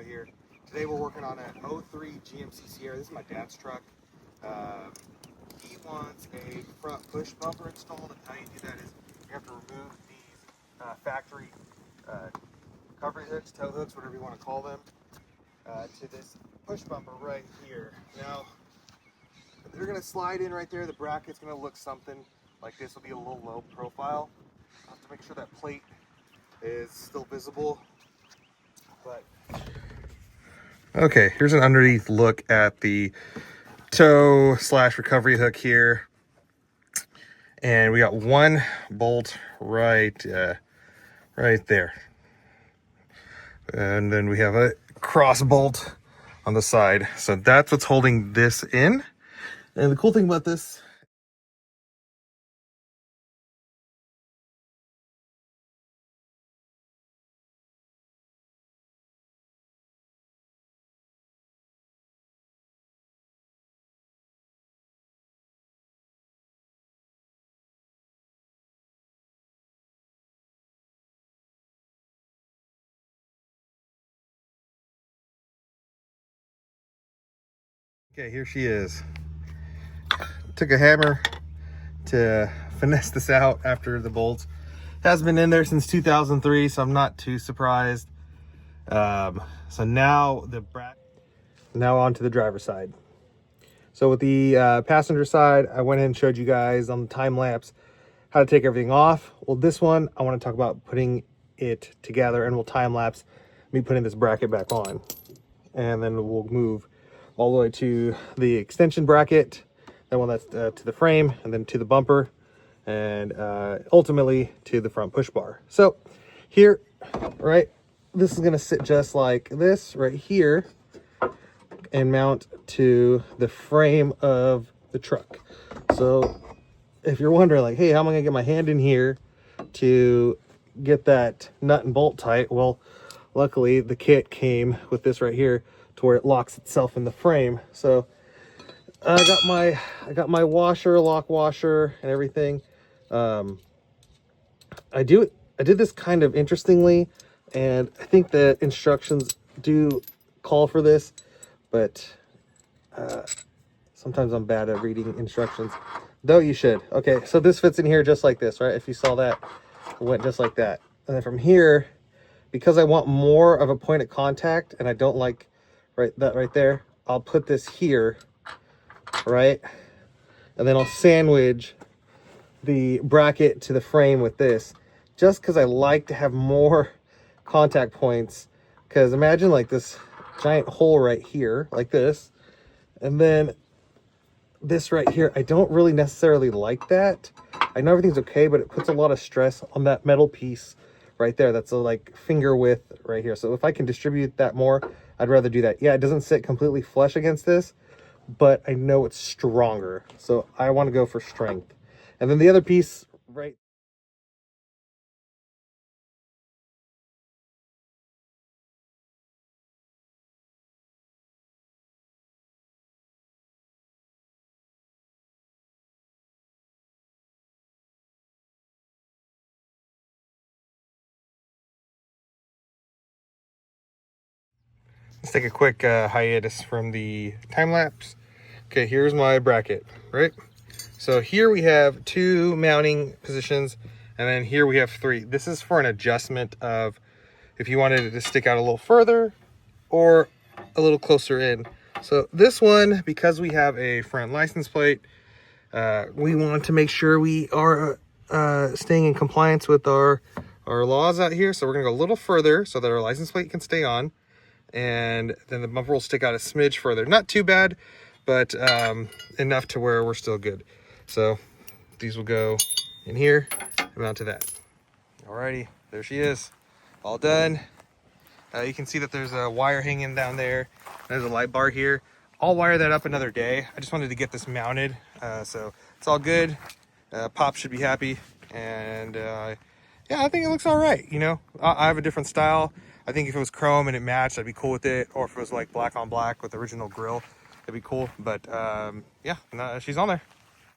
video here. Today we're working on an 03 GMC Sierra. This is my dad's truck. He wants a front push bumper installed, and how you do that is you have to remove these factory recovery hooks, tow hooks, whatever you want to call them, to this push bumper right here. Now, they're going to slide in right there. The bracket's going to look something like this. Will be a little low profile. I have to make sure that plate is still visible. But okay, here's an underneath look at the tow / recovery hook here, and we got one bolt right there, and then we have a cross bolt on the side. So that's what's holding this in. And the cool thing about this, okay, here she is. Took a hammer to finesse this out after the bolt. Has been in there since 2003, so I'm not too surprised. So now now on to the driver's side. So with the passenger side, I went in and showed you guys on the time lapse how to take everything off. Well, this one, I want to talk about putting it together, and we'll time lapse me putting this bracket back on. And then we'll move all the way to the extension bracket, then one that's to the frame, and then to the bumper, and ultimately to the front push bar. So here, right, this is going to sit just like this right here and mount to the frame of the truck. So if you're wondering, like, hey, how am I going to get my hand in here to get that nut and bolt tight? Well, luckily the kit came with this right here to where it locks itself in the frame. So I got my washer, lock washer, and everything. I did this kind of interestingly, and I think the instructions do call for this, but sometimes I'm bad at reading instructions, though you should. Okay, so this fits in here just like this, right? If you saw that, it went just like that. And then from here, because I want more of a point of contact, and I don't like that right there, I'll put this here, right? And then I'll sandwich the bracket to the frame with this, just because I like to have more contact points. Because imagine like this giant hole right here, like this, and then this right here. I don't really necessarily like that. I know everything's okay, but it puts a lot of stress on that metal piece right there. That's a like finger width right here. So if I can distribute that more, I'd rather do that. Yeah, it doesn't sit completely flush against this, but I know it's stronger, so I want to go for strength. And then the other piece right, let's take a quick hiatus from the time lapse. Okay, here's my bracket, right? So here we have 2 mounting positions, and then here we have 3. This is for an adjustment of if you wanted it to stick out a little further or a little closer in. So this one, because we have a front license plate, we want to make sure we are staying in compliance with our laws out here. So we're gonna go a little further so that our license plate can stay on, and then the bumper will stick out a smidge further. Not too bad, but enough to where we're still good. So these will go in here and mount to that. Alrighty, there she is, all done. You can see that there's a wire hanging down there. There's a light bar here. I'll wire that up another day. I just wanted to get this mounted, so it's all good. Pop should be happy, and yeah, I think it looks all right. You know, I have a different style. I think if it was chrome and it matched, I'd be cool with it. Or if it was like black on black with the original grill, it'd be cool. But yeah, no, she's on there.